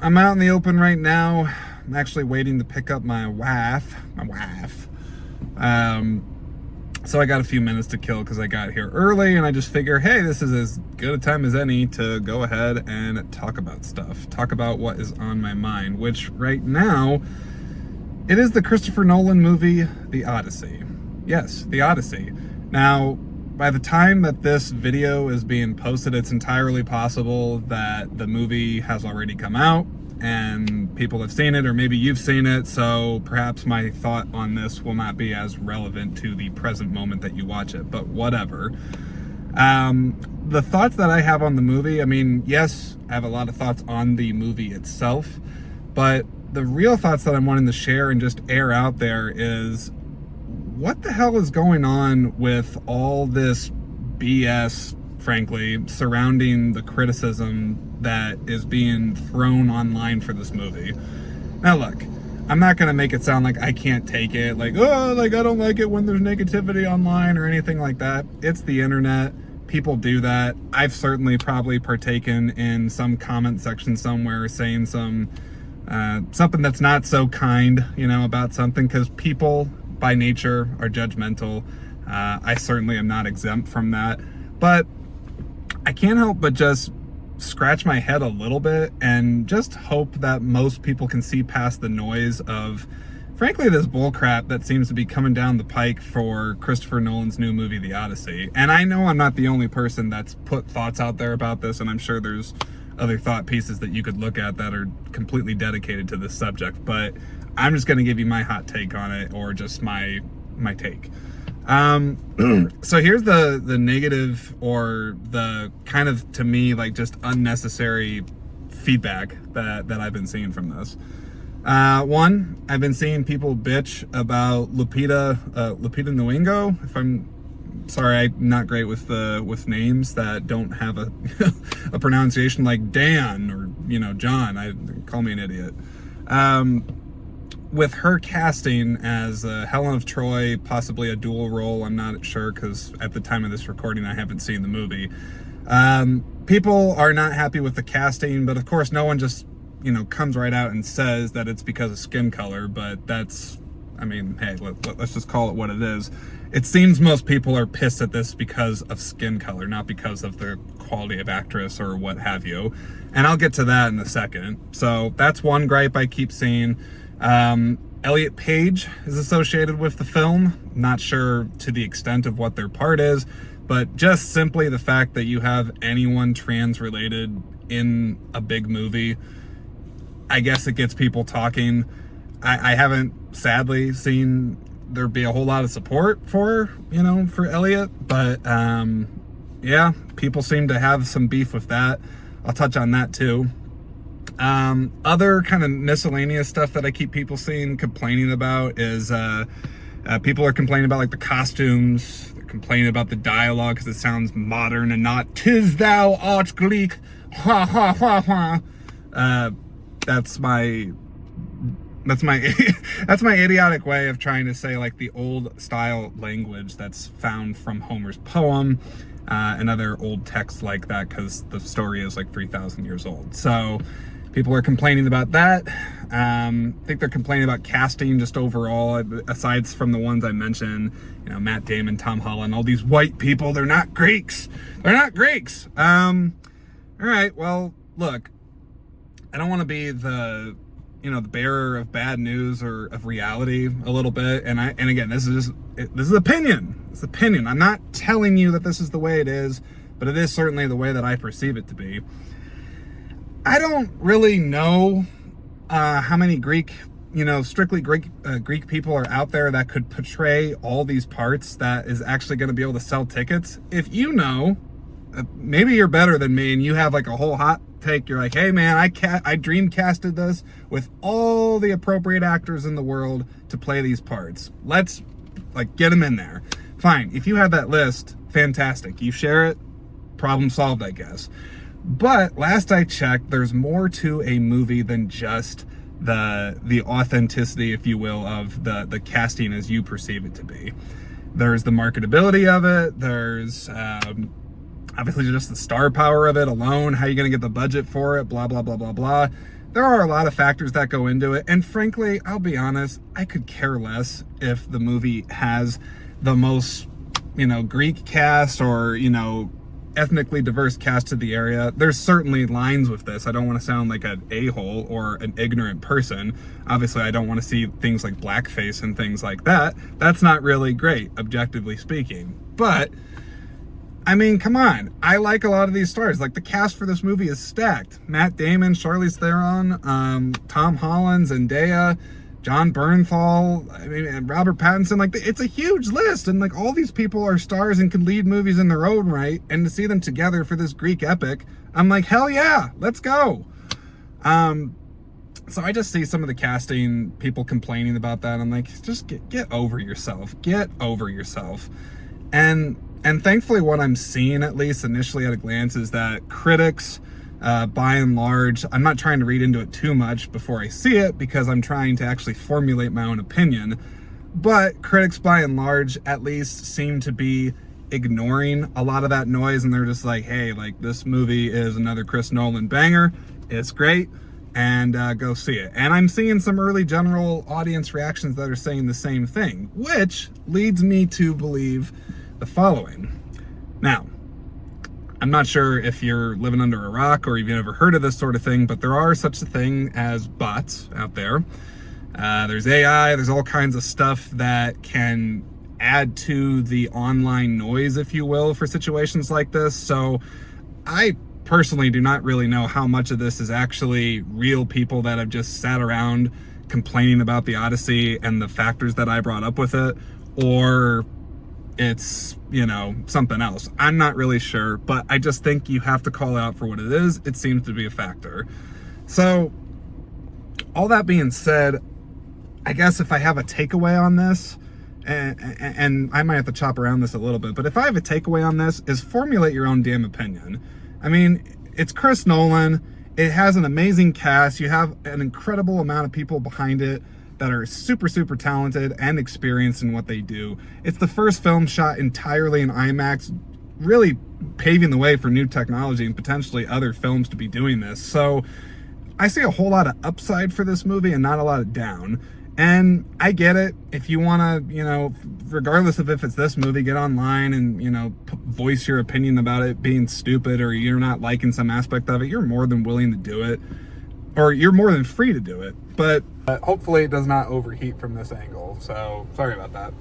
I'm out in the open right now. I'm actually waiting to pick up my wife. Um, so I got a few minutes to kill because I got here early, and I just figure, hey, this is as good a time as any to go ahead and talk about stuff. Talk about what is on my mind, which right now, it is the Christopher Nolan movie, The Odyssey. Yes, The Odyssey. Now, by the time that this video is being posted, it's entirely possible that the movie has already come out and people have seen it, or maybe you've seen it, so perhaps my thought on this will not be as relevant to the present moment that you watch it, but whatever. The thoughts that I have on the movie, I mean, yes, I have a lot of thoughts on the movie itself, but the real thoughts that I'm wanting to share and just air out there is, what the hell is going on with all this BS, frankly, surrounding the criticism that is being thrown online for this movie? Now look, I'm not gonna make it sound like I can't take it, like, oh, like I don't like it when there's negativity online or anything like that. It's the internet. People do that. I've certainly probably partaken in some comment section somewhere saying something that's not so kind, about something, because people by nature are judgmental. I certainly am not exempt from that, but I can't help but just scratch my head a little bit and just hope that most people can see past the noise of, frankly, this bullcrap that seems to be coming down the pike for Christopher Nolan's new movie, The Odyssey. And I know I'm not the only person that's put thoughts out there about this, and I'm sure there's other thought pieces that you could look at that are completely dedicated to this subject, but I'm just going to give you my hot take on it, or just my take. So here's the negative, or the kind of, to me, like, just unnecessary feedback that I've been seeing from this. One, I've been seeing people bitch about Lupita Nyong'o. If I'm sorry, I'm not great with names that don't have a a pronunciation, like Dan or John. Call me an idiot. With her casting as Helen of Troy, possibly a dual role, I'm not sure, because at the time of this recording I haven't seen the movie. People are not happy with the casting, but of course no one just comes right out and says that it's because of skin color. But that's, I mean, hey, let's just call it what it is. It seems most people are pissed at this because of skin color, not because of the quality of actress or what have you. And I'll get to that in a second. So that's one gripe I keep seeing. Elliot Page is associated with the film. Not sure to the extent of what their part is, but just simply the fact that you have anyone trans related in a big movie, I guess it gets people talking. I haven't, sadly, seen there be a whole lot of support for Elliot, but yeah, people seem to have some beef with that. I'll touch on that too. Other kind of miscellaneous stuff that I keep people complaining about is people are complaining about, like, the costumes. They're complaining about the dialogue because it sounds modern and not "'tis thou art Greek, ha ha ha ha." That's my that's my idiotic way of trying to say, like, the old style language that's found from Homer's poem and other old texts like that, because the story is like 3,000 years old. So people are complaining about that. I think they're complaining about casting just overall, aside from the ones I mentioned, Matt Damon, Tom Holland, all these white people. They're not Greeks. They're not Greeks. All right, well, look, I don't want to be the bearer of bad news or of reality a little bit. And again, this is opinion. It's opinion. I'm not telling you that this is the way it is, but it is certainly the way that I perceive it to be. I don't really know how many strictly Greek people are out there that could portray all these parts that is actually going to be able to sell tickets. If you know, maybe you're better than me and you have, like, a whole hot take. You're like, hey man, I dream casted this with all the appropriate actors in the world to play these parts. Let's, like, get them in there. Fine. If you have that list, fantastic. You share it, problem solved, I guess. But last I checked, there's more to a movie than just the authenticity, if you will, of the casting as you perceive it to be. There's the marketability of it. There's obviously just the star power of it alone. How are you going to get the budget for it? Blah, blah, blah, blah, blah. there are a lot of factors that go into it. And frankly, I'll be honest, I could care less if the movie has the most, Greek cast or, ethnically diverse cast of the area. There's certainly lines with this. I don't want to sound like an a-hole or an ignorant person. Obviously, I don't want to see things like blackface and things like that. That's not really great, objectively speaking. But, I mean, come on. I like a lot of these stars. Like, the cast for this movie is stacked. Matt Damon, Charlize Theron, Tom Holland, Zendaya, John Bernthal, and Robert Pattinson. Like, it's a huge list, and like all these people are stars and can lead movies in their own right, and to see them together for this Greek epic, I'm like, hell yeah, let's go. So I just see some of the casting people complaining about that. I'm like, just get over yourself. Get over yourself. And thankfully what I'm seeing, at least initially at a glance, is that critics, by and large, I'm not trying to read into it too much before I see it because I'm trying to actually formulate my own opinion, but critics by and large at least seem to be ignoring a lot of that noise, and they're just like, hey, like, this movie is another Chris Nolan banger, it's great, and go see it. And I'm seeing some early general audience reactions that are saying the same thing, which leads me to believe the following. Now, I'm not sure if you're living under a rock or you've ever heard of this sort of thing, but there are such a thing as bots out there. There's AI, there's all kinds of stuff that can add to the online noise, if you will, for situations like this. So I personally do not really know how much of this is actually real people that have just sat around complaining about the Odyssey and the factors that I brought up with it, or it's, something else. I'm not really sure, but I just think you have to call it out for what it is. It seems to be a factor. So, all that being said, I guess if I have a takeaway on this, and I might have to chop around this a little bit, but if I have a takeaway on this, is formulate your own damn opinion. I mean, it's Chris Nolan. It has an amazing cast. You have an incredible amount of people behind it that are super, super talented and experienced in what they do. It's the first film shot entirely in IMAX, really paving the way for new technology and potentially other films to be doing this. So I see a whole lot of upside for this movie and not a lot of down. And I get it. If you want to, regardless of if it's this movie, get online and, voice your opinion about it being stupid or you're not liking some aspect of it, you're more than willing to do it. Or you're more than free to do it. But hopefully it does not overheat from this angle. So, sorry about that.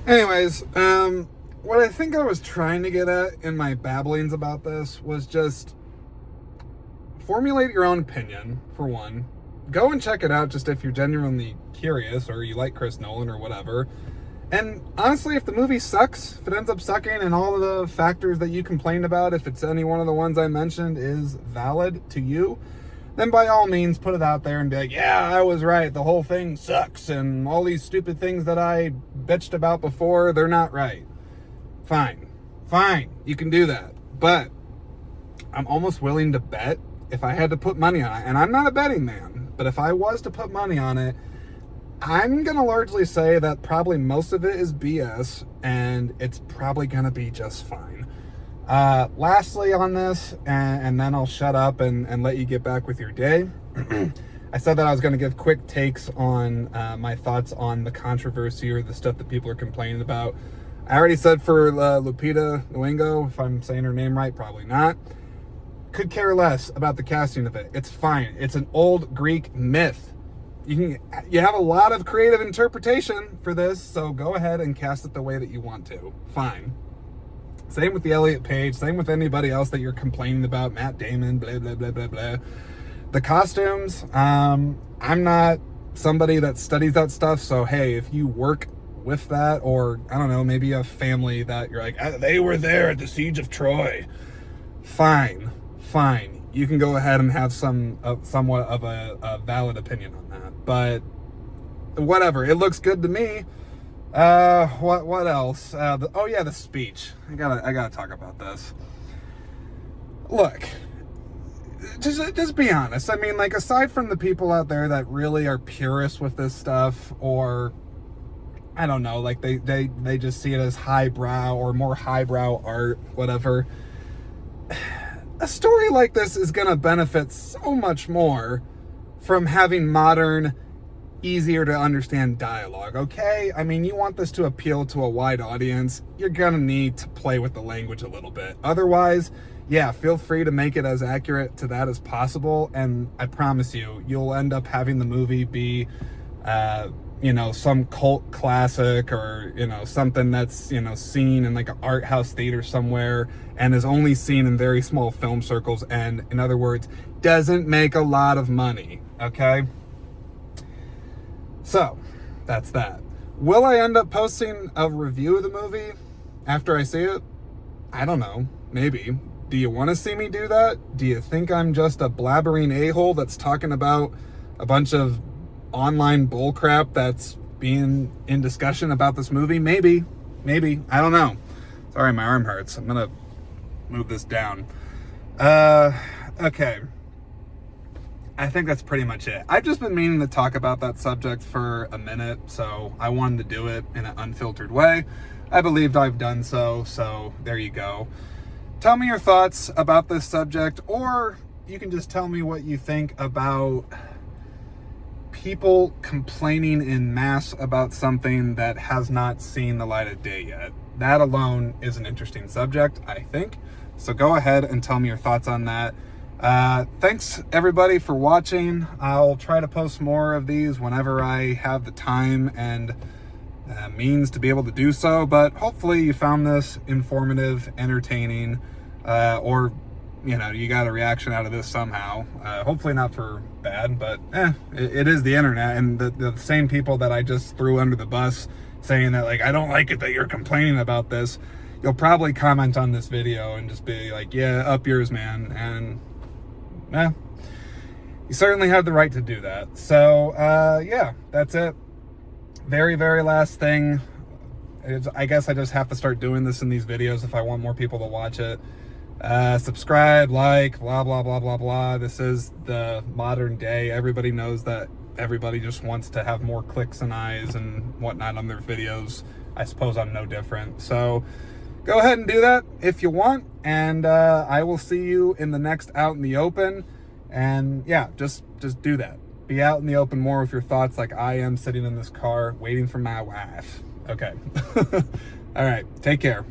Anyways, what I think I was trying to get at in my babblings about this was just formulate your own opinion, for one. Go and check it out just if you're genuinely curious or you like Chris Nolan or whatever. And honestly, if the movie sucks, if it ends up sucking and all of the factors that you complained about, if it's any one of the ones I mentioned is valid to you, then by all means put it out there and be like, yeah, I was right, the whole thing sucks, and all these stupid things that I bitched about before, they're not right. Fine, you can do that. But I'm almost willing to bet, if I had to put money on it, and I'm not a betting man, but if I was to put money on it, I'm gonna largely say that probably most of it is BS, and it's probably gonna be just fine. Lastly on this, and then I'll shut up and let you get back with your day. I said that I was going to give quick takes on my thoughts on the controversy or the stuff that people are complaining about. I already said for Lupita Nyong'o, if I'm saying her name right, probably not. Could care less about the casting of it. It's fine. It's an old Greek myth. You have a lot of creative interpretation for this, so go ahead and cast it the way that you want to. Fine. Same with the Elliot Page, same with anybody else that you're complaining about, Matt Damon, blah, blah, blah, blah, blah. The costumes, I'm not somebody that studies that stuff, so hey, if you work with that, or I don't know, maybe a family that you're like, they were there at the Siege of Troy. Fine. You can go ahead and have somewhat of a valid opinion on that, but whatever, it looks good to me. What else? The speech. I gotta talk about this. Look, just be honest. I mean, like, aside from the people out there that really are purists with this stuff, or I don't know, like they just see it as highbrow or more highbrow art, whatever. a story like this is going to benefit so much more from having modern, easier to understand dialogue, okay? I mean, you want this to appeal to a wide audience, you're gonna need to play with the language a little bit. Otherwise, yeah, feel free to make it as accurate to that as possible, and I promise you, you'll end up having the movie be, some cult classic, or, something that's, seen in like an art house theater somewhere and is only seen in very small film circles, and in other words, doesn't make a lot of money, okay? So, that's that. Will I end up posting a review of the movie after I see it? I don't know. Maybe. Do you want to see me do that? Do you think I'm just a blabbering a-hole that's talking about a bunch of online bullcrap that's being in discussion about this movie? Maybe. I don't know. Sorry, my arm hurts. I'm going to move this down. Okay. I think that's pretty much it. I've just been meaning to talk about that subject for a minute, so I wanted to do it in an unfiltered way. I believed I've done so there you go. Tell me your thoughts about this subject, or you can just tell me what you think about people complaining in mass about something that has not seen the light of day yet. That alone is an interesting subject, I think. So go ahead and tell me your thoughts on that. Thanks everybody for watching. I'll try to post more of these whenever I have the time and means to be able to do so, but hopefully you found this informative, entertaining, or you got a reaction out of this somehow. Hopefully not for bad, but it is the internet, and the same people that I just threw under the bus saying that, like, I don't like it that you're complaining about this, you'll probably comment on this video and just be like, yeah, up yours, man. And you certainly have the right to do that. So, yeah, that's it. Very, very last thing. I guess I just have to start doing this in these videos if I want more people to watch it. Subscribe, like, blah, blah, blah, blah, blah. This is the modern day. Everybody knows that everybody just wants to have more clicks and eyes and whatnot on their videos. I suppose I'm no different. So go ahead and do that if you want, and I will see you in the next Out in the Open. And yeah, just do that. Be out in the open more with your thoughts, like I am sitting in this car waiting for my wife. Okay. All right, take care.